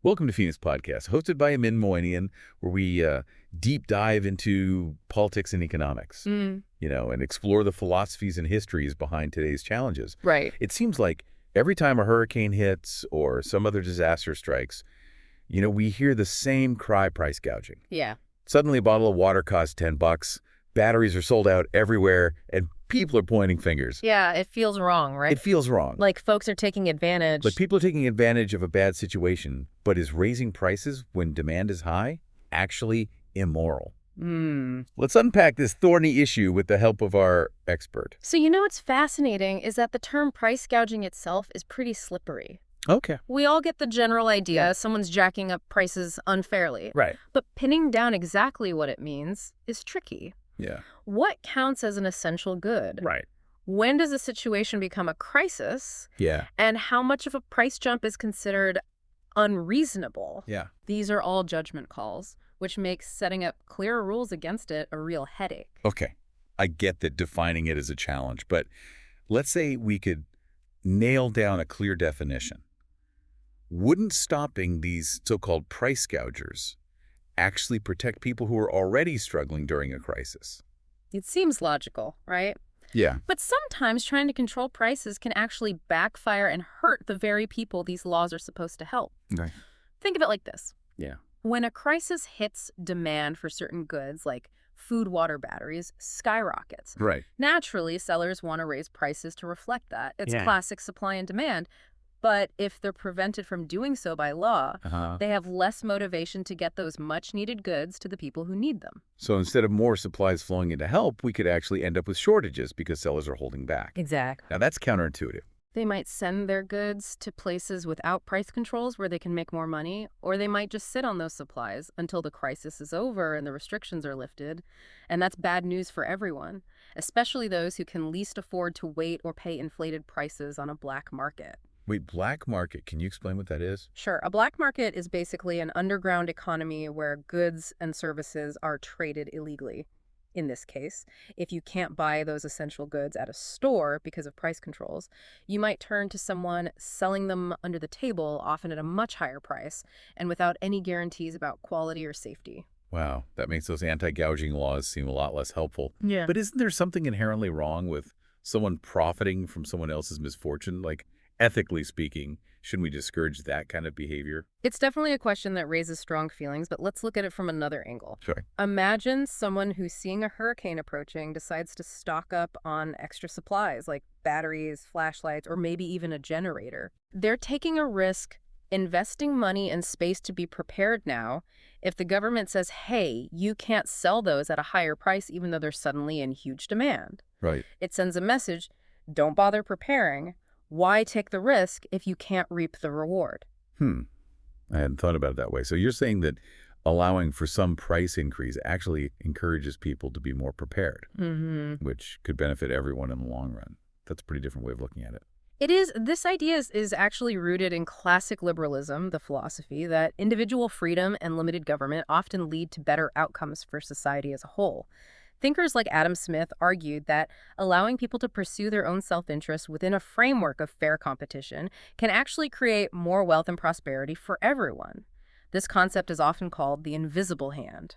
Welcome to Phoenix Podcast, hosted by Amin Moinian, where we deep dive into politics and economics, and explore the philosophies and histories behind today's challenges. Right. It seems like every time a hurricane hits or some other disaster strikes, we hear the same cry: price gouging. Yeah. Suddenly a bottle of water costs $10, batteries are sold out everywhere, and people are pointing fingers. Yeah, it feels wrong, right? It feels wrong. Like folks are taking advantage. Like people are taking advantage of a bad situation, but is raising prices when demand is high actually immoral? Let's unpack this thorny issue with the help of our expert. So what's fascinating is that the term price gouging itself is pretty slippery. Okay. We all get the general idea someone's jacking up prices unfairly. Right. But pinning down exactly what it means is tricky. Yeah. What counts as an essential good? Right. When does a situation become a crisis? Yeah. And how much of a price jump is considered unreasonable? Yeah. These are all judgment calls, which makes setting up clear rules against it a real headache. Okay. I get that defining it is a challenge, but let's say we could nail down a clear definition. Wouldn't stopping these so-called price gougers actually protect people who are already struggling during a crisis? It seems logical, right? Yeah. But sometimes trying to control prices can actually backfire and hurt the very people these laws are supposed to help. Okay. Think of it like this. Yeah. When a crisis hits, demand for certain goods like food, water, batteries skyrockets. Right. Naturally, sellers want to raise prices to reflect that. It's Yeah. classic supply and demand. But if they're prevented from doing so by law, they have less motivation to get those much-needed goods to the people who need them. So instead of more supplies flowing in to help, we could actually end up with shortages because sellers are holding back. Exactly. Now, that's counterintuitive. They might send their goods to places without price controls where they can make more money, or they might just sit on those supplies until the crisis is over and the restrictions are lifted. And that's bad news for everyone, especially those who can least afford to wait or pay inflated prices on a black market. Wait, black market, can you explain what that is? Sure. A black market is basically an underground economy where goods and services are traded illegally. In this case, if you can't buy those essential goods at a store because of price controls, you might turn to someone selling them under the table, often at a much higher price, and without any guarantees about quality or safety. Wow, that makes those anti-gouging laws seem a lot less helpful. Yeah. But isn't there something inherently wrong with someone profiting from someone else's misfortune? Like, ethically speaking, shouldn't we discourage that kind of behavior? It's definitely a question that raises strong feelings, but let's look at it from another angle. Sure. Imagine someone who's seeing a hurricane approaching decides to stock up on extra supplies like batteries, flashlights, or maybe even a generator. They're taking a risk, investing money and space to be prepared now. If the government says, hey, you can't sell those at a higher price even though they're suddenly in huge demand. Right. It sends a message, don't bother preparing. Why take the risk if you can't reap the reward? I hadn't thought about it that way. So you're saying that allowing for some price increase actually encourages people to be more prepared, which could benefit everyone in the long run. That's a pretty different way of looking at it. It is. This idea is actually rooted in classic liberalism, the philosophy that individual freedom and limited government often lead to better outcomes for society as a whole. Thinkers like Adam Smith argued that allowing people to pursue their own self-interest within a framework of fair competition can actually create more wealth and prosperity for everyone. This concept is often called the invisible hand.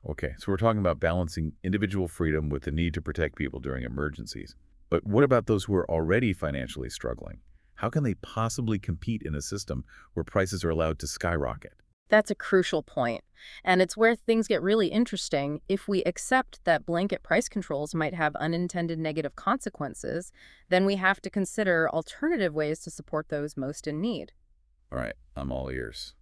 Okay, so we're talking about balancing individual freedom with the need to protect people during emergencies. But what about those who are already financially struggling? How can they possibly compete in a system where prices are allowed to skyrocket? That's a crucial point, and it's where things get really interesting. If we accept that blanket price controls might have unintended negative consequences, then we have to consider alternative ways to support those most in need. All right, I'm all ears.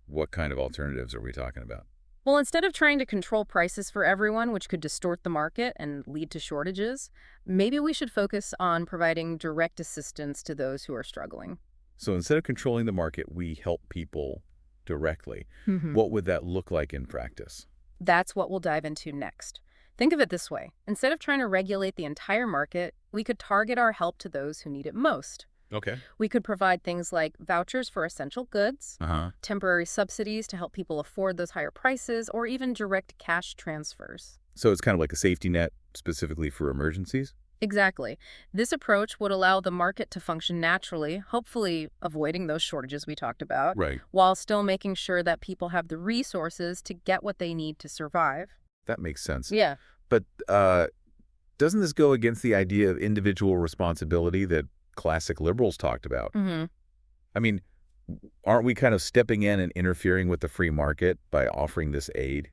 What kind of alternatives are we talking about? Well, instead of trying to control prices for everyone, which could distort the market and lead to shortages, maybe we should focus on providing direct assistance to those who are struggling. So instead of controlling the market, we help people directly. What would that look like in practice? That's what we'll dive into next. Think of it this way. Instead of trying to regulate the entire market, we could target our help to those who need it most. Okay. We could provide things like vouchers for essential goods, temporary subsidies to help people afford those higher prices, or even direct cash transfers. So it's kind of like a safety net specifically for emergencies? Exactly. This approach would allow the market to function naturally, hopefully avoiding those shortages we talked about, Right. while still making sure that people have the resources to get what they need to survive. That makes sense. Yeah. But doesn't this go against the idea of individual responsibility that classic liberals talked about? hmm I mean, aren't we kind of stepping in and interfering with the free market by offering this aid?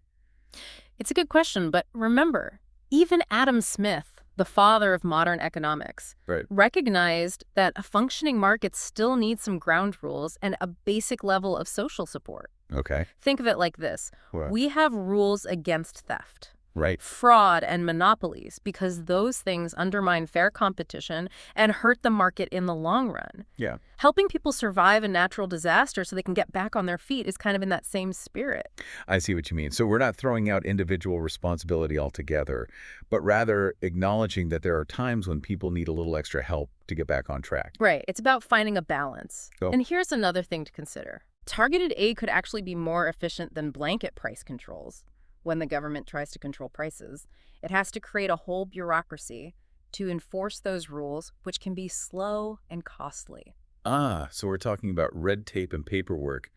It's a good question, but remember, even Adam Smith, the father of modern economics, Right. recognized that a functioning market still needs some ground rules and a basic level of social support. Okay. Think of it like this. Well, We have rules against theft, right. fraud, and monopolies because those things undermine fair competition and hurt the market in the long run. Yeah. Helping people survive a natural disaster so they can get back on their feet is kind of in that same spirit. I see what you mean. So we're not throwing out individual responsibility altogether, but rather acknowledging that there are times when people need a little extra help to get back on track. Right. It's about finding a balance. Oh. And here's another thing to consider. Targeted aid could actually be more efficient than blanket price controls. When the government tries to control prices, it has to create a whole bureaucracy to enforce those rules, which can be slow and costly. So we're talking about red tape and paperwork,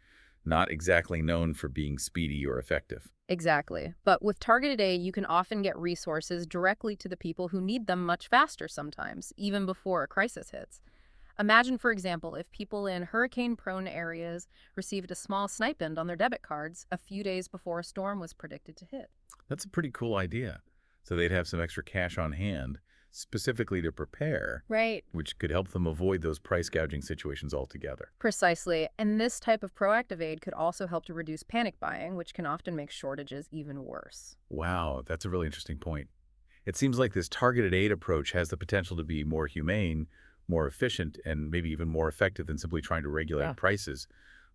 not exactly known for being speedy or effective. Exactly. But with targeted aid, you can often get resources directly to the people who need them much faster sometimes, even before a crisis hits. Imagine, for example, if people in hurricane-prone areas received a small stipend on their debit cards a few days before a storm was predicted to hit. That's a pretty cool idea. So they'd have some extra cash on hand, specifically to prepare, Right. which could help them avoid those price gouging situations altogether. Precisely. And this type of proactive aid could also help to reduce panic buying, which can often make shortages even worse. Wow, that's a really interesting point. It seems like this targeted aid approach has the potential to be more humane, more efficient, and maybe even more effective than simply trying to regulate Yeah. prices.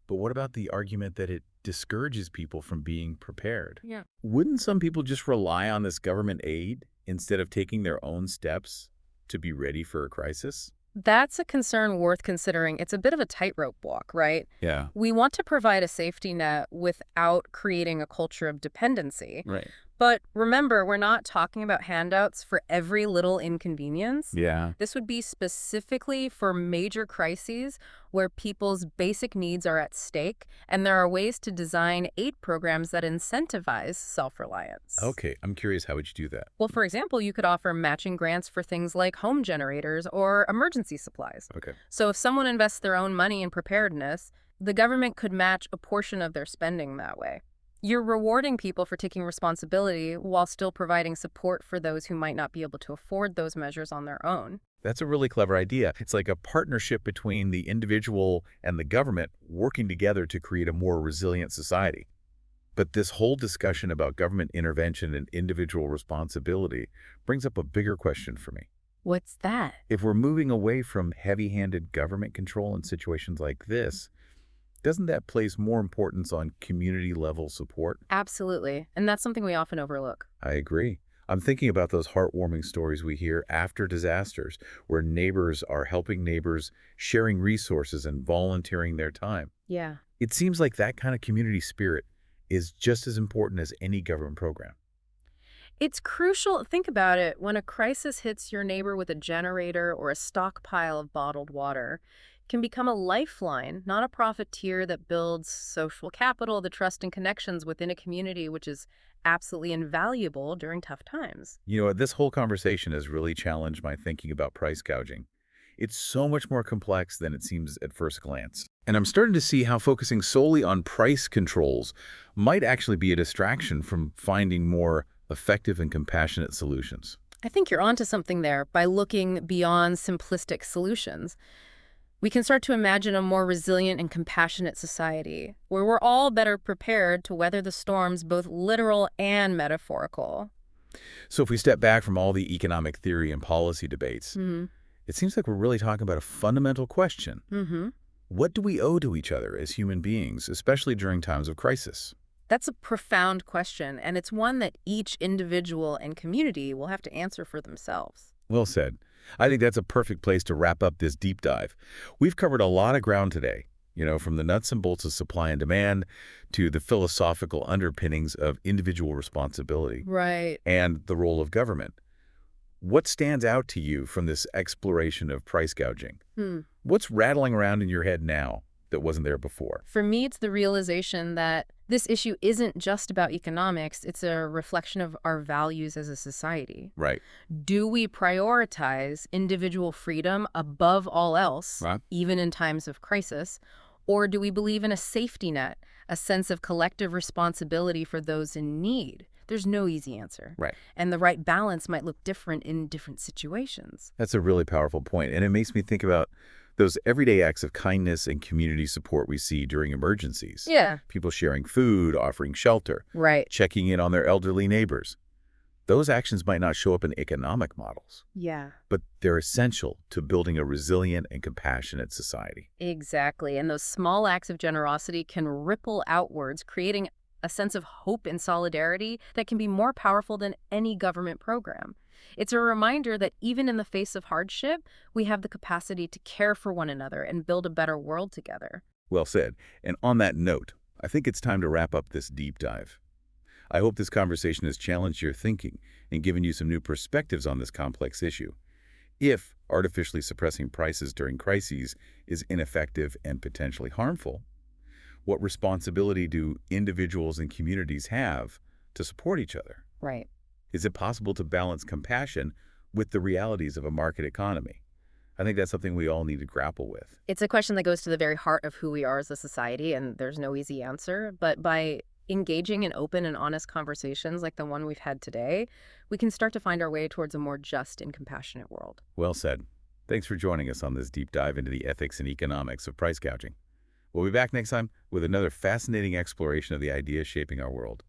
But what about the argument that it discourages people from being prepared? Yeah. Wouldn't some people just rely on this government aid instead of taking their own steps to be ready for a crisis? That's a concern worth considering. It's a bit of a tightrope walk, right? Yeah. We want to provide a safety net without creating a culture of dependency. Right. But remember, we're not talking about handouts for every little inconvenience. Yeah. This would be specifically for major crises where people's basic needs are at stake, and there are ways to design aid programs that incentivize self-reliance. Okay, I'm curious, how would you do that? Well, for example, you could offer matching grants for things like home generators or emergency supplies. Okay. So if someone invests their own money in preparedness, the government could match a portion of their spending that way. You're rewarding people for taking responsibility while still providing support for those who might not be able to afford those measures on their own. That's a really clever idea. It's like a partnership between the individual and the government working together to create a more resilient society. But this whole discussion about government intervention and individual responsibility brings up a bigger question for me. What's that? If we're moving away from heavy-handed government control in situations like this, doesn't that place more importance on community-level support? Absolutely. And that's something we often overlook. I agree. I'm thinking about those heartwarming stories we hear after disasters, where neighbors are helping neighbors, sharing resources and volunteering their time. Yeah. It seems like that kind of community spirit is just as important as any government program. It's crucial. Think about it. When a crisis hits your neighbor with a generator or a stockpile of bottled water, it can become a lifeline, not a profiteer that builds social capital, the trust and connections within a community, which is absolutely invaluable during tough times. You know, this whole conversation has really challenged my thinking about price gouging. It's so much more complex than it seems at first glance. And I'm starting to see how focusing solely on price controls might actually be a distraction from finding more effective and compassionate solutions. I think you're onto something there by looking beyond simplistic solutions. We can start to imagine a more resilient and compassionate society where we're all better prepared to weather the storms, both literal and metaphorical. So if we step back from all the economic theory and policy debates, it seems like we're really talking about a fundamental question. Mm-hmm. What do we owe to each other as human beings, especially during times of crisis? That's a profound question, and it's one that each individual and community will have to answer for themselves. Well said. I think that's a perfect place to wrap up this deep dive. We've covered a lot of ground today, from the nuts and bolts of supply and demand to the philosophical underpinnings of individual responsibility Right. and the role of government. What stands out to you from this exploration of price gouging? Hmm. What's rattling around in your head now that wasn't there before? For me, it's the realization that this issue isn't just about economics, it's a reflection of our values as a society. Right. Do we prioritize individual freedom above all else, Right. even in times of crisis? Or do we believe in a safety net, a sense of collective responsibility for those in need? There's no easy answer. Right. And the right balance might look different in different situations. That's a really powerful point, and it makes me think about those everyday acts of kindness and community support we see during emergencies. Yeah. People sharing food, offering shelter, Right. checking in on their elderly neighbors. Those actions might not show up in economic models, Yeah. but they're essential to building a resilient and compassionate society. Exactly. And those small acts of generosity can ripple outwards, creating a sense of hope and solidarity that can be more powerful than any government program. It's a reminder that even in the face of hardship, we have the capacity to care for one another and build a better world together. Well said. And on that note, I think it's time to wrap up this deep dive. I hope this conversation has challenged your thinking and given you some new perspectives on this complex issue. If artificially suppressing prices during crises is ineffective and potentially harmful, what responsibility do individuals and communities have to support each other? Right. Is it possible to balance compassion with the realities of a market economy? I think that's something we all need to grapple with. It's a question that goes to the very heart of who we are as a society, and there's no easy answer. But by engaging in open and honest conversations like the one we've had today, we can start to find our way towards a more just and compassionate world. Well said. Thanks for joining us on this deep dive into the ethics and economics of price gouging. We'll be back next time with another fascinating exploration of the ideas shaping our world.